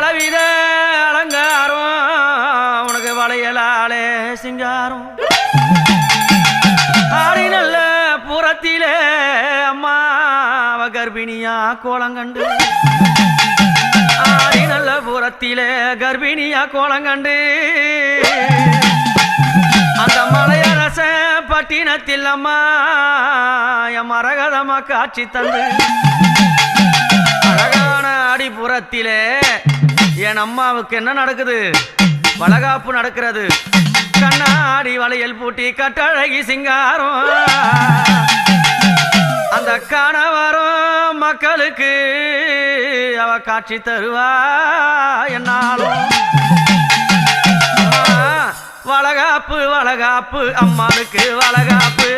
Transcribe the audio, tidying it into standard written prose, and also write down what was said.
பலவித அலங்காரம் உனக்கு வளையலாலே சிங்காரம் ஆடி நல்ல புறத்திலே அம்மாவ கர்ப்பிணியா கோலங்கண்டு ஆடி நல்ல புறத்திலே கர்ப்பிணியா கோலங்கண்டு அந்த மலையரச பட்டினத்தில் அம்மா என் மரகதமா காட்சி தந்து அழகான அடிப்புறத்திலே என் அம்மாவுக்கு என்ன நடக்குது வளகாப்பு நடக்கிறது கண்ணாடி வளையல் பூட்டி கட்டழகி சிங்காரம் அந்த கணவரும் மக்களுக்கு அவ காட்சி தருவா என்னாலும் வளகாப்பு வளகாப்பு அம்மாளுக்கு வளகாப்பு